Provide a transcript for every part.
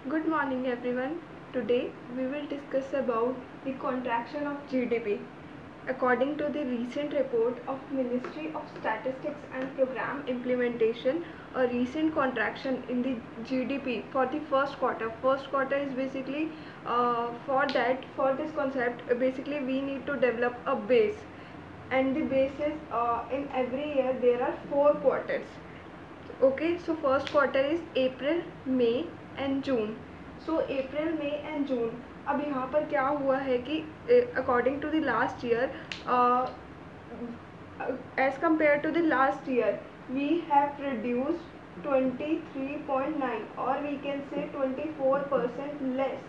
Good morning everyone. Today we will discuss about the contraction of GDP. According to the recent report of Ministry of Statistics and Program Implementation, a recent contraction in the GDP for the first quarter. First quarter is basically for this concept basically we need to develop a base, and the base is in every year there are 4 quarters. Okay, so first quarter is April, May and June. So April, May and June. अब यहाँ पर क्या हुआ है कि according to the last year, as compared to the last year, we have reduced 23.9, or we can say 24% less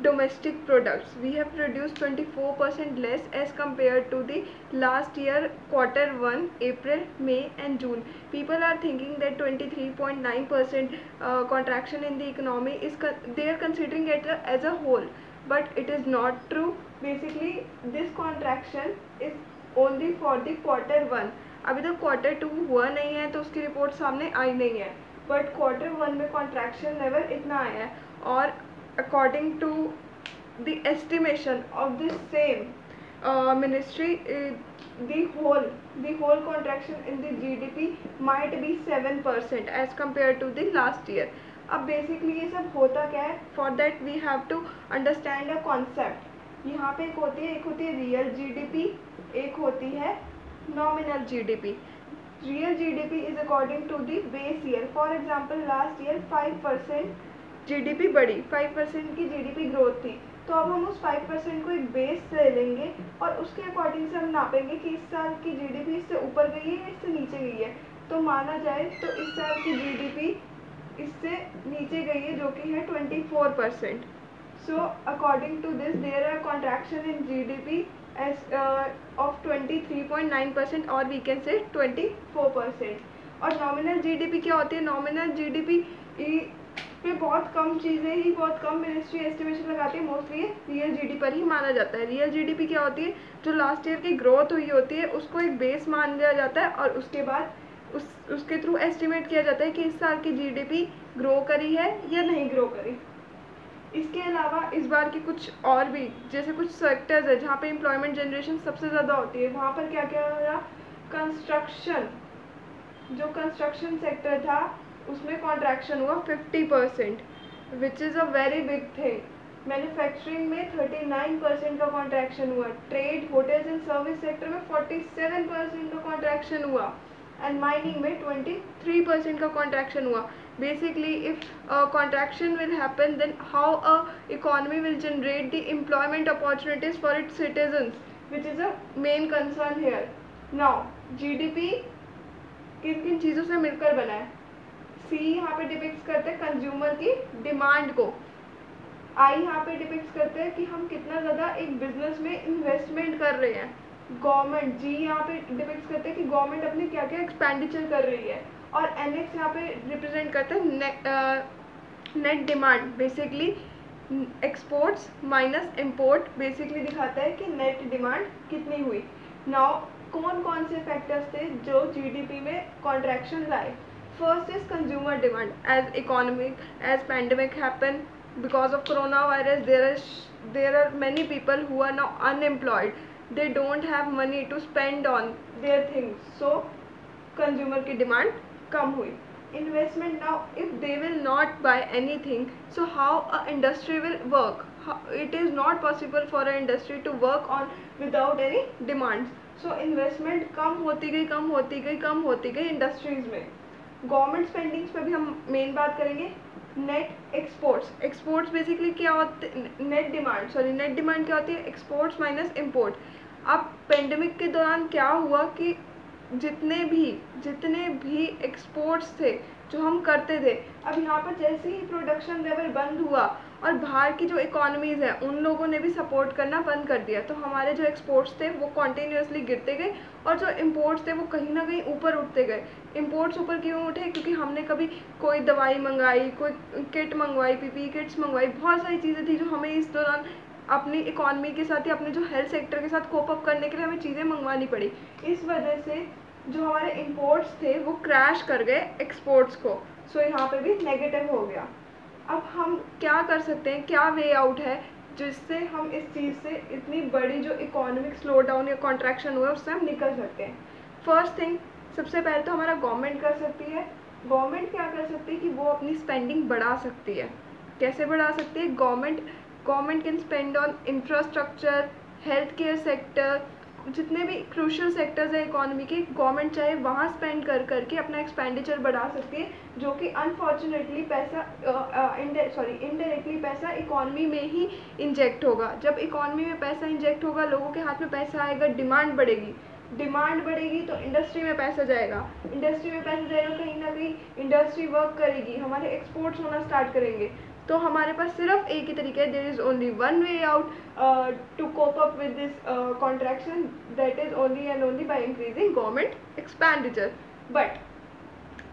domestic products. We have produced 24% less as compared to the last year quarter 1, April, May and June. People are thinking that 23.9% contraction in the economy is they are considering it as a whole, but it is not true. Basically this contraction is only for the quarter 1. अभी तक quarter 2 हुआ नहीं है तो उसकी report सामने आई नहीं है, बट क्वार्टर 1 में कॉन्ट्रैक्शन लेवल इतना आया है. और according to the estimation of the same ministry, the whole contraction in the GDP might be 7% as compared to the last year. अब बेसिकली ये सब होता क्या है? For that we have to understand a concept. यहाँ पे एक होती है रियल जीडीपी, एक होती है nominal GDP. Real GDP is according to the base year. For example last year 5% GDP बढ़ी, 5% की जीडीपी ग्रोथ थी, तो अब हम उस 5% को एक बेस से लेंगे और उसके अकॉर्डिंग से हम नापेंगे कि इस साल की जीडीपी इससे ऊपर गई है या इससे नीचे गई है. तो माना जाए तो इस साल की जीडीपी इससे नीचे गई है जो कि है 24%. So according to this there are contraction in GDP as of 23.9%, और वी कैन से 24%. और नॉमिनल जीडीपी क्या होती है? नॉमिनल जीडीपी पे बहुत कम चीज़ें ही, बहुत कम मिनिस्ट्री एस्टिमेशन लगाती है. मोस्टली ये रियल जीडीपी पर ही माना जाता है. रियल जीडीपी क्या होती है? जो लास्ट ईयर की ग्रोथ हुई होती है उसको एक बेस मान लिया जाता है और उसके बाद उसके थ्रू एस्टिमेट किया जाता है कि इस साल की जीडीपी ग्रो करी है या नहीं ग्रो करी. इसके अलावा इस बार की कुछ और भी, जैसे कुछ सेक्टर्स है जहाँ पे एम्प्लॉयमेंट जनरेशन सबसे ज़्यादा होती है, वहाँ पर क्या क्या हो रहा? कंस्ट्रक्शन, जो कंस्ट्रक्शन सेक्टर था उसमें कॉन्ट्रैक्शन हुआ 50%, which is a very big thing. Manufacturing में 39% का कॉन्ट्रैक्शन हुआ. Trade, hotels and service sector में 47% का कॉन्ट्रैक्शन हुआ. एंड माइनिंग में 23% का कॉन्ट्रैक्शन हुआ. Basically, if a contraction will happen, then how a economy will generate the employment opportunities for its citizens, which is a main concern here. Now, GDP किन किन चीज़ों से मिलकर बना है? सी यहाँ पे डिपिक्ट करते हैं कंज्यूमर की डिमांड को. आई यहाँ पे डिपिक्ट करते हैं कि हम कितना ज़्यादा एक बिजनेस में इन्वेस्टमेंट कर रहे हैं. गवर्नमेंट, जी यहाँ पे डिपिक्ट करते हैं कि गवर्नमेंट अपने क्या क्या एक्सपेंडिचर कर रही है. और एनएक्स यहाँ पे रिप्रेजेंट करते हैं net demand. Basically exports minus import basically दिखाता है कि नेट डिमांड कितनी हुई. नाउ कौन कौन से फैक्टर्स थे जो जीडीपी में कॉन्ट्रैक्शन लाए? First is consumer demand. As pandemic happen because of coronavirus, there are many people who are now unemployed. They don't have money to spend on their things, so consumer की demand कम हुई. Investment, now if they will not buy anything, so how a industry will work? It is not possible for an industry to work on without any demands. So investment कम होती गई industries में. Government spendings पे भी हम main बात करेंगे. Net exports basically क्या होते? नेट डिमांड क्या होती है? Exports minus import. अब पेंडेमिक के दौरान क्या हुआ कि जितने भी एक्सपोर्ट्स थे जो हम करते थे, अब यहाँ पर जैसे ही प्रोडक्शन लेवल बंद हुआ और बाहर की जो इकोनॉमीज़ हैं उन लोगों ने भी सपोर्ट करना बंद कर दिया, तो हमारे जो एक्सपोर्ट्स थे वो कॉन्टीन्यूसली गिरते गए और जो इम्पोर्ट्स थे वो कहीं ना कहीं ऊपर उठते गए. इम्पोर्ट्स ऊपर क्यों उठे? क्योंकि हमने कभी कोई दवाई मंगाई, कोई किट मंगवाई, पीपीई किट्स मंगवाई, बहुत सारी चीज़ें थी जो हमें इस दौरान अपनी इकॉनमी के साथ या अपने जो हेल्थ सेक्टर के साथ कोप अप करने के लिए हमें चीज़ें मंगवानी पड़ी. इस वजह से जो हमारे इंपोर्ट्स थे वो क्रैश कर गए एक्सपोर्ट्स को. सो यहाँ पे भी नेगेटिव हो गया. अब हम क्या कर सकते हैं, क्या वे आउट है जिससे हम इस चीज़ से, इतनी बड़ी जो इकोनॉमिक स्लो डाउन या कॉन्ट्रैक्शन हुआ है उससे हम निकल सकते हैं। फर्स्ट थिंग, सबसे पहले तो हमारा गवर्नमेंट कर सकती है। गवर्नमेंट क्या कर सकती है कि वो अपनी स्पेंडिंग बढ़ा सकती है। कैसे बढ़ा सकती है? Government can spend on infrastructure, health care sector, जितने भी क्रूशल सेक्टर्स हैं इकोनॉमी के, गवर्नमेंट चाहे वहाँ स्पेंड कर करके अपना एक्सपेंडिचर बढ़ा सकती है, जो कि अनफॉर्चुनेटली इनडायरेक्टली पैसा इकोनॉमी में ही इंजेक्ट होगा। जब इकोनॉमी में पैसा इंजेक्ट होगा, लोगों के हाथ में पैसा आएगा, डिमांड बढ़ेगी तो इंडस्ट्री में पैसा जाएगा, कहीं ना कहीं इंडस्ट्री वर्क करेगी, हमारे एक्सपोर्ट्स होना स्टार्ट करेंगे। तो हमारे पास सिर्फ एक ही तरीका है, there is only one way out to cope up with this contraction, that is only and only by increasing government expenditure. But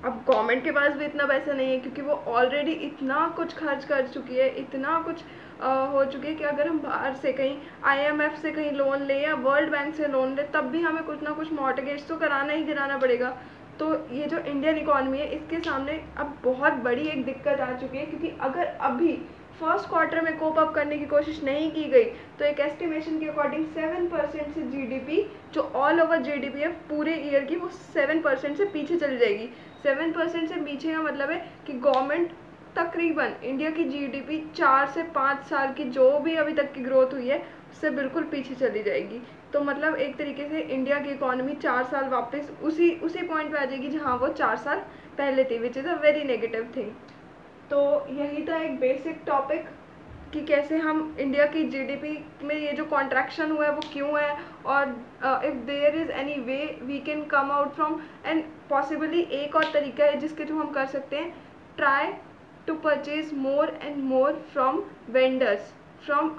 अब गवर्नमेंट के पास भी इतना पैसा नहीं है, क्योंकि वो ऑलरेडी इतना कुछ खर्च कर चुकी है, इतना कुछ हो चुकी है कि अगर हम बाहर से कहीं IMF से कहीं लोन लें या वर्ल्ड बैंक से लोन लें, तब भी हमें कुछ ना कुछ मॉर्टगेज तो कराना पड़ेगा। तो ये जो इंडियन इकॉनमी है, इसके सामने अब बहुत बड़ी एक दिक्कत आ चुकी है, क्योंकि अगर अभी फर्स्ट क्वार्टर में कोप अप करने की कोशिश नहीं की गई तो एक एस्टिमेशन के अकॉर्डिंग 7% से GDP, जो ऑल ओवर GDP है पूरे ईयर की, वो 7% से पीछे चली जाएगी। 7% से पीछे का मतलब है कि गवर्नमेंट तकरीबन इंडिया की GDP 4 से 5 साल की जो भी अभी तक की ग्रोथ हुई है उससे बिल्कुल पीछे चली जाएगी। तो मतलब एक तरीके से इंडिया की इकोनॉमी 4 साल वापस उसी पॉइंट पे आ जाएगी जहाँ वो 4 साल पहले थी, which is a very negative thing. तो यही था एक बेसिक टॉपिक कि कैसे हम इंडिया की GDP में ये जो कॉन्ट्रैक्शन हुआ है वो क्यों है, और if there is any way we can come out from, and possibly एक और तरीका है जिसके थ्रू हम कर सकते हैं, try to purchase more and more from vendors, from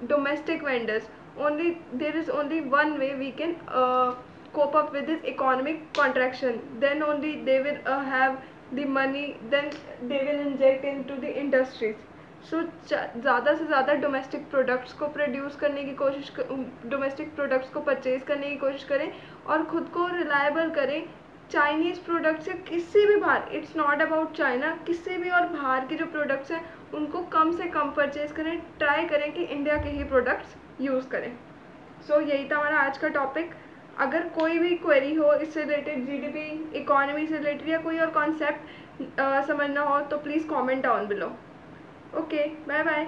domestic vendors. There is only one way we can cope up with this economic contraction. Then only they will have the money, then they will inject into the industries. सो ज़्यादा से ज़्यादा domestic products को produce करने की कोशिश, domestic products को purchase करने की कोशिश करें और ख़ुद को रिलायबल करें। चाइनीज़ प्रोडक्ट्स या किसी भी बाहर, इट्स नॉट अबाउट चाइना, किसी भी और बाहर के जो प्रोडक्ट्स हैं उनको कम से कम परचेज़ करें, ट्राई करें कि इंडिया के ही प्रोडक्ट्स यूज़ करें। सो यही था हमारा आज का टॉपिक। अगर कोई भी क्वेरी हो इससे रिलेटेड, GDP इकोनॉमी से रिलेटेड या कोई और कॉन्सेप्ट समझना हो तो please comment down below. Okay, bye bye.